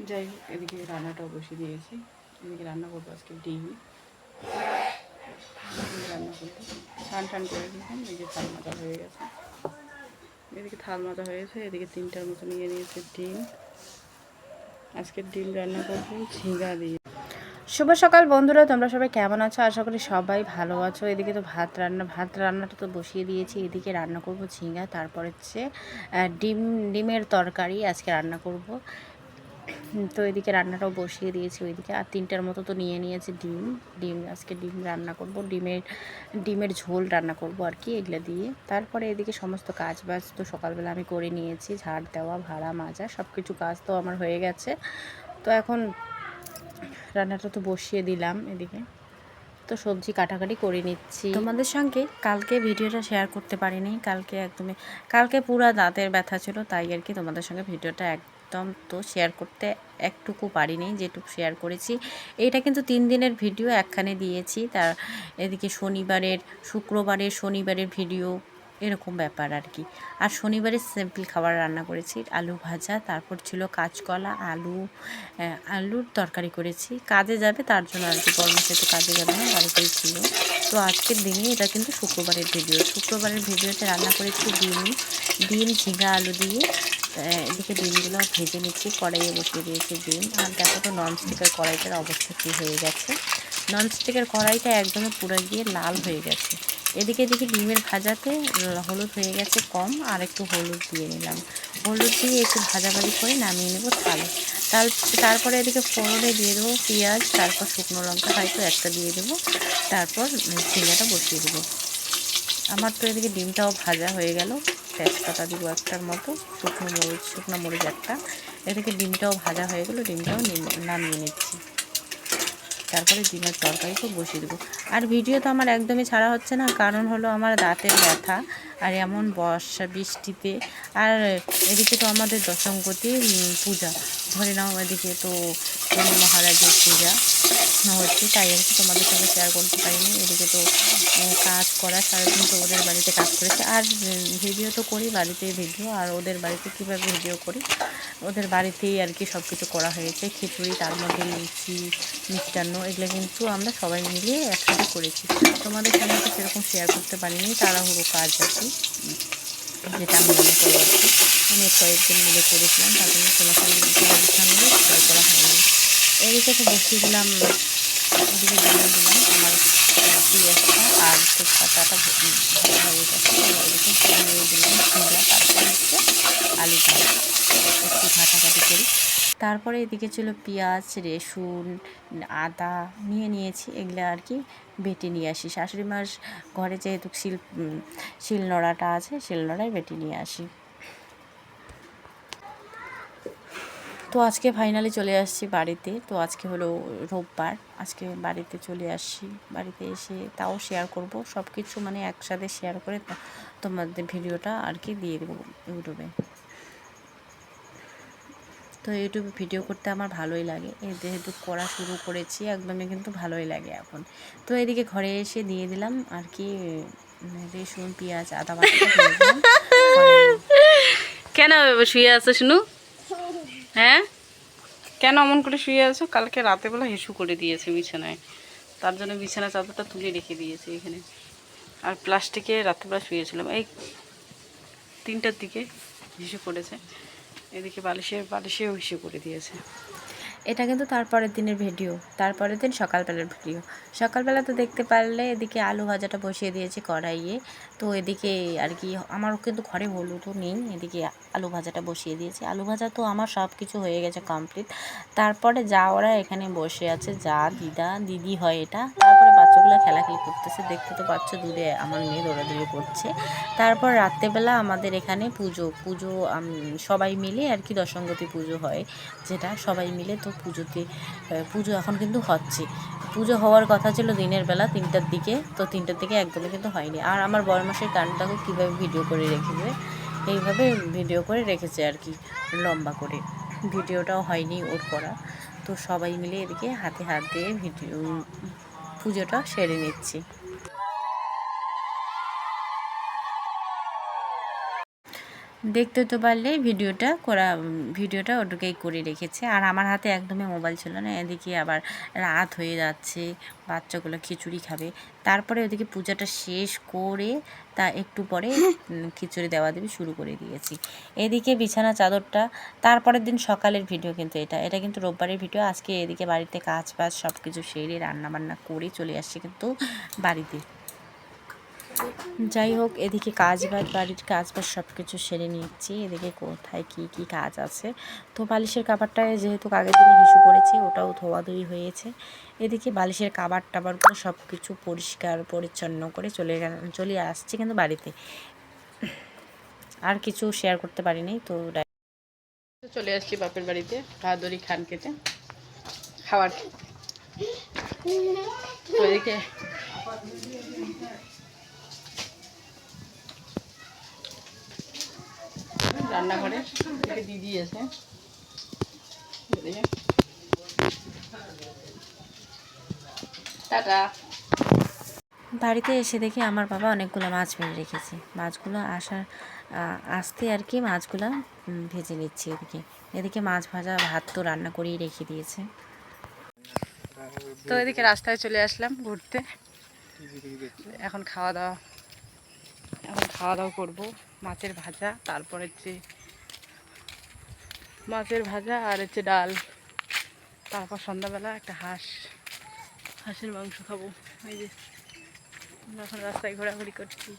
যাই হোক, এদিকে রান্নাটাও বসিয়ে দিয়েছি। এদিকে রান্না করবো আজকে ডিম রান্না করবো। টান করে দিলাম, এই যে থাল মাজা হয়ে গেছে। এদিকে থাল মাজা হয়েছে, এদিকে 3টার মতো নিয়ে নিয়েছে ডিম। আজকের ডিম রান্না করবো ঝিঙ্গা দিয়ে। শুভ সকাল বন্ধুরা, তোমরা সবাই কেমন আছো? আশা করি সবাই ভালো আছো। এদিকে তো ভাত রান্নাটা তো বসিয়ে দিয়েছি। এদিকে রান্না করব ঝিঙ্গা, তারপর হচ্ছে ডিমের তরকারি আজকে রান্না করব। তো এদিকে রান্নাটাও বসিয়ে দিয়েছি ওইদিকে। আর 3টার মতো তো নিয়ে নিয়েছি ডিম আজকে ডিম রান্না করব, ডিমের ঝোল রান্না করব আর কি, এগুলো দিয়ে। তারপরে এদিকে সমস্ত কাজ বাজ তো সকালবেলা আমি করে নিয়েছি, ঝাড় দেওয়া, ভাড়া মাজা, সব কিছু কাজ তো আমার হয়ে গেছে। তো এখন রান্নাটা তো বসিয়ে দিলাম এদিকে। তো সবজি কাটাকাটি করে নিচ্ছি। তোমাদের সঙ্গে কালকে ভিডিওটা শেয়ার করতে পারিনি। কালকে পুরা দাঁতের ব্যথা ছিল, তাই আর কি তোমাদের সঙ্গে ভিডিওটা একদম তো শেয়ার করতে একটুকু পারিনি। যেটুকু শেয়ার করেছি, এইটা কিন্তু 3 দিনের ভিডিও একখানে দিয়েছি। তার এদিকে শনিবারের ভিডিও, এরকম ব্যাপার আর কি। আর শনিবারে সিম্পল খাবার রান্না করেছি, আলু ভাজা, তারপর ছিল কাঁচকলা, আলুর তরকারি করেছি। কাজে যাবে তার জন্য আর কি, বর্মশাই তো কাজে যাবে না, বাড়িতেই ছিল। তো আজকের দিনে এটা কিন্তু শুক্রবারের ভিডিওতে রান্না করেছি ডিম ঝিঙ্গা আলু দিয়ে। এদিকে ডিমগুলো ভেজে নিচ্ছি, কড়াইয়ে বসিয়ে দিয়েছি ডিম। আর দেখো তো ননস্টিকের কড়াইটার অবস্থা কী হয়ে গেছে। ননস্টিকের কড়াইটা একদমই পুরো গিয়ে লাল হয়ে গেছে। এদিকে দেখি ডিমের ভাজাতে হলুদ হয়ে গেছে কম, আর একটু হলুদ দিয়ে নিলাম। হলুদ দিয়ে একটু ভাজাভাজি করে নামিয়ে নেবো তারপরে এদিকে ফোড়নে দিয়ে দেবো পেঁয়াজ, তারপর শুকনো লঙ্কা হয়তো একটা দিয়ে দেবো, তারপর ঝিঙ্গাটা বসিয়ে দেবো। আমার তো এদিকে ডিমটাও ভাজা হয়ে গেল। তেজপাতা দিব একটার মতো, শুকনো মরিচ একটা। এদিকে ডিমটাও ভাজা হয়ে গেলো, ডিমটাও নামিয়ে নিচ্ছি। তারপরে ডিমের তরকারিটা বসিয়ে দেবো। আর ভিডিও তো আমার একদমই ছাড়া হচ্ছে না, কারণ হলো আমার দাঁতের ব্যথা। আর এমন বর্ষা বৃষ্টিতে, আর এদিকে তো আমাদের দশমপতি পূজা, ধরে নাও এদিকে তো শনি মহারাজের পূজা হচ্ছে, তাই আর কি তোমাদের সঙ্গে শেয়ার করতে পারিনি। এদিকে তো কাজ করা, সারাদিন তো ওদের বাড়িতে কাজ করেছে। আর ভিডিও তো করি বাড়িতে ভিডিও, আর ওদের বাড়িতে কীভাবে ভিডিও করি, ওদের বাড়িতেই আর কি সব কিছু করা হয়েছে। খিচুড়ি, তার মধ্যে লুচি, মিষ্টান্ন, এগুলো কিন্তু আমরা সবাই মিলিয়ে একসাথে করেছি। তোমাদের সঙ্গে তো সেরকম শেয়ার করতে পারিনি, তাড়াহুড়ো কাজ আর কি, যেটা আমি মনে করি আর কি। অনেক কয়েকজন মিলে করেছিলাম, তার জন্য তোমাদের সঙ্গে শেয়ার করা হয়নি। এদিকে তো বসিয়ে দিলাম, এদিকে দিয়ে দিলাম আমার পেঁয়াজটা আর তেজপাতাটা ভাজা হয়ে গেছে। এদিকে দিয়ে দিলাম ঝিঙ্গা, তারপর হচ্ছে আলু ভাজা, একটু ঘাটাঘাটি করি। তারপরে এদিকে ছিল পেঁয়াজ, রসুন, আদা নিয়েছি, এগুলো আর কি বেটে নিয়ে আসি। শাশুড়ি মার ঘরে যেহেতু শিলনোড়াটা আছে, শিলনোড়ায় বেটে নিয়ে আসি। তো আজকে ফাইনালি চলে আসছি বাড়িতে। তো আজকে হলো রোববার, আজকে বাড়িতে চলে আসছি। বাড়িতে এসে তাও শেয়ার করব সব কিছু, মানে একসাথে শেয়ার করে তোমাদের ভিডিওটা আর কি দিয়ে দেবো ইউটিউবে। তো ইউটিউবে ভিডিও করতে আমার ভালোই লাগে, যেহেতু করা শুরু করেছি একদমই কিন্তু ভালোই লাগে এখন। তো এদিকে ঘরে এসে দিয়ে দিলাম আর কি রসুন, পেঁয়াজ, আদা বাটাটা দিয়ে দিলাম। কেন শুয়ে আছো শুনু? হ্যাঁ, কেন অমন করে শুয়ে আছো? কালকে রাতেবেলা হিসু করে দিয়েছে বিছানায়, তার জন্য বিছানা চাদরটা তুলে রেখে দিয়েছে এখানে। আর প্লাস্টিকে রাত্রেবেলা শুয়েছিলাম, এই 3টার দিকে হিসু করেছে। এদিকে বালিশেও হিসু করে দিয়েছে। এটা কিন্তু তারপরের দিনের ভিডিও, তারপরের দিন সকালবেলার ভিডিও। সকালবেলা তো দেখতে পারলে এদিকে আলু ভাজাটা বসিয়ে দিয়েছি কড়াইয়ে। তো এদিকে আর কি আমার কিন্তু ঘরে হলুদও নেই, এদিকে আলু ভাজাটা বসিয়ে দিয়েছি। আলু ভাজা তো আমার সব কিছু হয়ে গেছে কমপ্লিট। তারপরে যা ওরা এখানে বসে আছে, যা দিদি হয় এটা। তারপরে বাচ্চাগুলো খেলাখেলি করতেছে, দেখতে তো পাচ্ছ দূরে আমার মেয়ে দৌড়াদৌড়ি করছে। তারপর রাত্রেবেলা আমাদের এখানে পুজো সবাই মিলে আর কি দশমগতি পুজো হয়, যেটা সবাই মিলে। তো পুজো এখন কিন্তু হচ্ছে। পুজো হওয়ার কথা ছিল দিনের বেলা 3টার দিকে, তো 3টার দিকে একদমই কিন্তু হয়নি। আর আমার বড়মাসের কান দেখো কীভাবে ভিডিও করে রেখেছে, এইভাবে ভিডিও করে রেখেছে আর কি, লম্বা করে। ভিডিওটাও হয়নি ওর করা। তো সবাই মিলে এদিকে হাতে হাত দিয়ে পুজোটা সেরে নিচ্ছি। দেখতে তো পারলে ভিডিওটা ওটুকেই করে রেখেছে। আর আমার হাতে একদমই মোবাইল ছিল না। এদিকে আবার রাত হয়ে যাচ্ছে, বাচ্চাগুলো খিচুড়ি খাবে। তারপরে ওদিকে পূজাটা শেষ করে তা একটু পরে খিচুড়ি দেওয়া দেবী শুরু করে দিয়েছি। এদিকে বিছানা চাদরটা তারপরের দিন সকালের ভিডিও, কিন্তু এটা কিন্তু রোববারের ভিডিও। আজকে এদিকে বাড়িতে কাজ বাজ সব কিছু সেরে রান্নাবান্না করে চলে আসছে কিন্তু বাড়িতে। যাই হোক, এদিকে বাড়ির কাজ বাজ সব কিছু সেরে নিচ্ছি। এদিকে কোথায় কি কাজ আছে। তো বালিশের কাবারটায় যেহেতু আগের দিনে হিসু করেছি, ওটাও ধোয়াধুয়ি হয়েছে। এদিকে বালিশের টাবারগুলো সব কিছু পরিষ্কার পরিচ্ছন্ন করে চলে আসছি কিন্তু বাড়িতে। আর কিছু শেয়ার করতে পারিনি। তো চলে আসছি বাপের বাড়িতে ভাদরি খান খেতে খাবার। তো এদিকে রান্নাঘরে দিদি আছে, টাটা। বাড়িতে এসে দেখি আমার বাবা অনেকগুলো মাছ মেরে রেখেছে। মাছগুলো আসতে আর কি মাছগুলো ভেজে নিচ্ছি। এদিকে মাছ ভাজা, ভাত তো রান্না করেই রেখে দিয়েছে। তো এদিকে রাস্তায় চলে আসলাম ঘুরতে। এখন খাওয়া দাওয়া করবো। মাছের ভাজা, তারপর হচ্ছে মাছের ভাজা আর হচ্ছে ডাল। তারপর সন্ধ্যাবেলা একটা হাঁসের মাংস খাবো। এই যে এখন রাস্তায় ঘোরাঘুরি করছি।